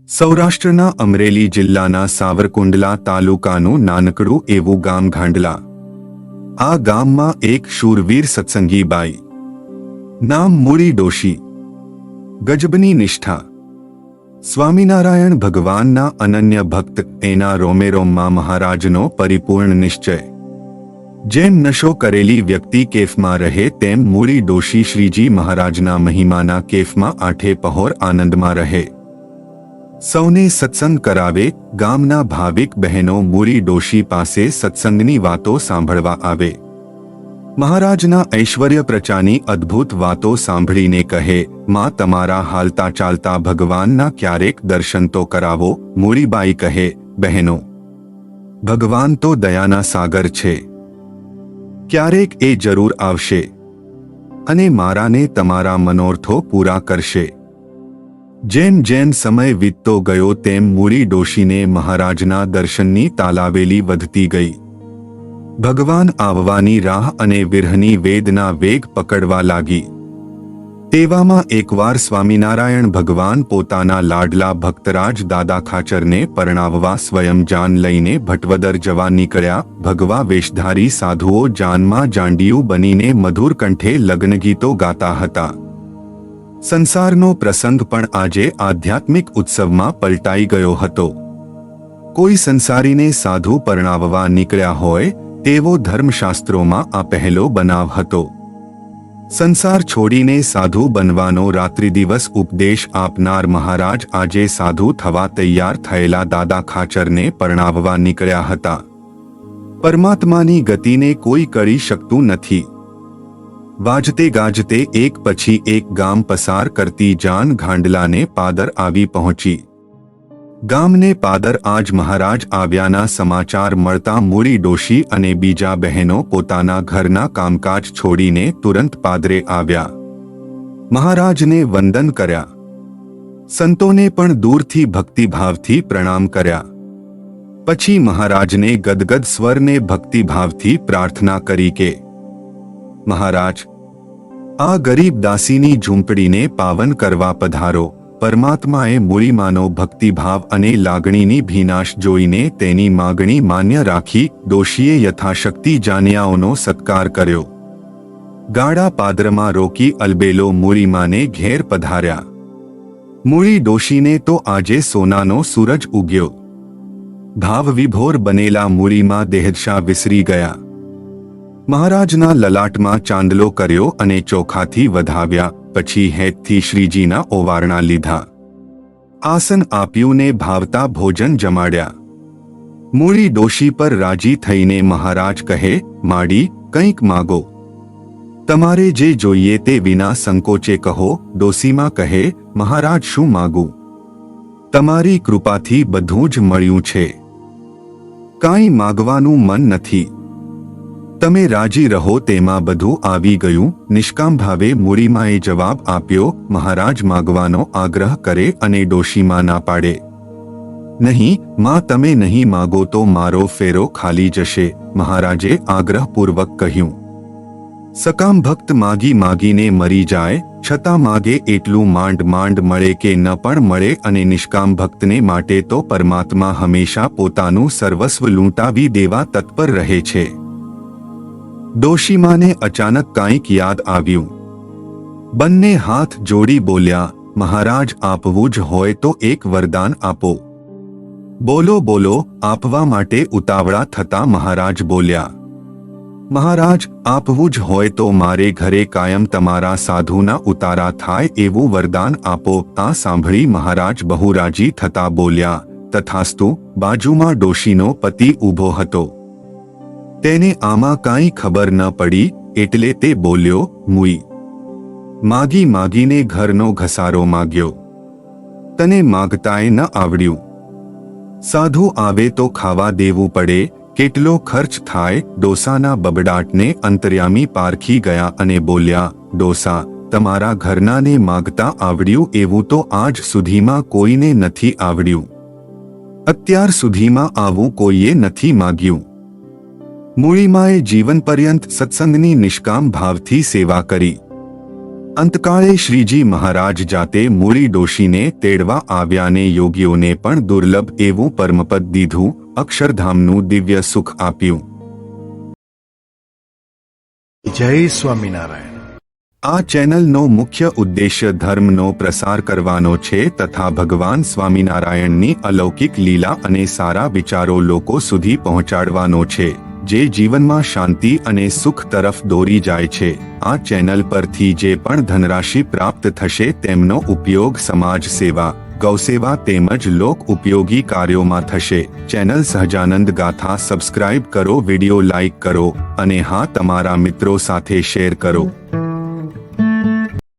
સૌરાષ્ટ્રના અમરેલી જિલ્લાના સાવરકુંડલા તાલુકાનું નાનકડું એવું ગામ ઘાંડલા. આ ગામમાં એક શૂરવીર સત્સંગી બાઈ, નામ મૂળી ડોશી, ગજબની નિષ્ઠા, સ્વામિનારાયણ ભગવાનના અનન્ય ભક્ત, એના રોમેરોમમાં મહારાજનો પરિપૂર્ણ નિશ્ચય. જેમ નશો કરેલી વ્યક્તિ કેફમાં રહે તેમ મૂળી ડોશી શ્રીજી મહારાજના મહિમાના કેફમાં આઠે પહોર આનંદમાં રહે. સૌને સત્સંગ કરાવે. ગામના ભાવિક બહેનો મૂળી ડોશી પાસે સત્સંગની વાતો સાંભળવા આવે. મહારાજના ઐશ્વર્ય પ્રચાની અદ્ભુત વાતો સાંભળીને કહે, માં તમારા હાલતા ચાલતા ભગવાનના ક્યારેક દર્શન તો કરાવો. મૂળીબાઈ કહે, બહેનો, ભગવાન તો દયાના સાગર છે, ક્યારેક એ જરૂર આવશે અને મારાને તમારા મનોરથો પૂરા કરશે. જેમ જેમ સમય વીતતો ગયો તેમ મૂળી ડોશીને મહારાજના દર્શનની તાલાવેલી વધતી ગઈ. ભગવાન આવવાની રાહ અને વિરહની વેદના વેગ પકડવા લાગી. તેવામાં એકવાર સ્વામિનારાયણ ભગવાન પોતાના લાડલા ભક્તરાજ દાદા ખાચરને પરણાવવા સ્વયં જાન લઈને ભટવદર જવા નીકળ્યા. ભગવા વેશધારી સાધુઓ જાનમાં જાંડિયું બનીને મધુર કંઠે લગ્નગીતો ગાતા હતા. સંસારનો પ્રસંગ પણ આજે આધ્યાત્મિક ઉત્સવમાં પલટાઈ ગયો હતો. કોઈ સંસારીને સાધુ પરણાવવા નીકળ્યા હોય તેવો ધર્મશાસ્ત્રોમાં આ પહેલો બનાવ હતો. સંસાર છોડીને સાધુ બનવાનો રાત્રિદિવસ ઉપદેશ આપનાર મહારાજ આજે સાધુ થવા તૈયાર થયેલા દાદા ખાચરને પરણાવવા નીકળ્યા હતા. પરમાત્માની ગતિને કોઈ કરી શકતું નથી. વાજતે ગાજતે એક પછી એક ગામ પસાર કરતી જાન ઘાંડલાને પાદર આવી પહોંચી. ગામને પાદર આજ મહારાજ આવ્યાના સમાચાર મળતા મૂળી ડોશી અને બીજા બહેનો પોતાના ઘરના કામકાજ છોડીને તુરંત પાદરે આવ્યા. મહારાજને વંદન કર્યા. સંતોને પણ દૂરથી ભક્તિભાવથી પ્રણામ કર્યા. પછી મહારાજને ગદગદ સ્વરને ભક્તિભાવથી પ્રાર્થના કરી કે, મહારાજ, આ ગરીબ દાસીની ઝૂંપડીને પાવન કરવા પધારો. પરમાત્માએ મૂળીમાનો ભક્તિભાવ અને લાગણીની ભીનાશ જોઈને તેની માગણી માન્ય રાખી ડોશીએ યથાશક્તિ જાનિયાઓનો સત્કાર કર્યો. ગાડા પાદરમાં રોકી અલબેલો મૂળીમાને ઘેર પધાર્યા. મૂળી ડોશીને તો આજે સોનાનો સૂરજ ઉગ્યો. ભાવ વિભોર બનેલા મૂળીમાં દેહદશા વિસરી ગયા. મહારાજના લલાટમાં ચાંદલો કર્યો અને ચોખાથી વધાવ્યા. પછી હેતથી શ્રીજીના ઓવારણા લીધા. આસન આપ્યું ને ભાવતા ભોજન જમાડ્યા. મૂળી ડોશી પર રાજી થઈને મહારાજ કહે, માડી, કંઈક માગો. તમારે જે જોઈએ તે વિના સંકોચે કહો. ડોસીમાં કહે, મહારાજ, શું માગું? તમારી કૃપાથી બધું જ મળ્યું છે, કાંઈ માગવાનું મન નથી. તમે રાજી રહો તેમાં બધું આવી ગયું. નિષ્કામ ભાવે મૂળીમાએ જવાબ આપ્યો. મહારાજ માગવાનો આગ્રહ કરે અને ડોશીમાં ના પાડે. નહીં માં, તમે નહીં માગો તો મારો ફેરો ખાલી જશે. મહારાજે આગ્રહપૂર્વક કહ્યું. સકામ ભક્ત માગી માગીને મરી જાય, છતાં માગે એટલું માંડ માંડ મળે કે ન પણ મળે. અને નિષ્કામ ભક્તને માટે તો પરમાત્મા હંમેશા પોતાનું સર્વસ્વ લૂંટાવી દેવા તત્પર રહે છે. ડોશીમાને અચાનક કાંઈક યાદ આવ્યું. બંને હાથ જોડી બોલ્યા, મહારાજ, આપવું જ હોય તો એક વરદાન આપો. બોલો બોલો. આપવા માટે ઉતાવળા થતા મહારાજ બોલ્યા, મહારાજ, આપવું જ હોય તો મારે ઘરે કાયમ તમારા સાધુના ઉતારા થાય એવું વરદાન આપો. આ સાંભળી મહારાજ બહુ રાજી થતા બોલ્યા, તથાસ્તુ. બાજુમાં ડોશીનો પતિ ઊભો હતો. તેને આમાં કાંઈ ખબર ન પડી એટલે તે બોલ્યો, મૂઈ. માગી માગીને ઘરનો ઘસારો માગ્યો. તને માગતાય ન આવડ્યું. સાધુ આવે તો ખાવા દેવું પડે, કેટલો ખર્ચ થાય. ડોસાના બબડાટને અંતર્યામી પારખી ગયા અને બોલ્યા, ડોસા, તમારા ઘરનાને માગતા આવડ્યું એવું તો આજ સુધીમાં કોઈને નથી આવડ્યું. અત્યાર સુધીમાં આવું કોઈએ નથી માગ્યું. મૂળીમાએ જીવન પર્યંત સત્સંગની નિષ્કામ ભાવથી સેવા કરી. અંતકાળે શ્રીજી મહારાજ જાતે મૂળી ડોશીને તેડવા આવ્યાને યોગીઓને પણ દુર્લભ એવું પરમપદ દીધું, અક્ષરધામનું દિવ્ય સુખ આપ્યું. જય સ્વામિનારાયણ. આ ચેનલનો મુખ્ય ઉદ્દેશ્ય ધર્મનો પ્રસાર કરવાનો છે તથા ભગવાન સ્વામિનારાયણની અલૌકિક લીલા અને સારા વિચારો લોકો સુધી પહોંચાડવાનો છે, જે જીવનમાં શાંતિ અને સુખ તરફ દોરી જાય છે. આ ચેનલ પરથી જે પણ ધનરાશિ પ્રાપ્ત થશે તેમનો ઉપયોગ સમાજ સેવા, ગૌસેવા તેમજ લોક ઉપયોગી કાર્યોમાં થશે. ચેનલ સહજાનંદ ગાથા સબસ્ક્રાઇબ કરો, વિડિયો લાઇક કરો અને હા, તમારા મિત્રો સાથે શેર કરો.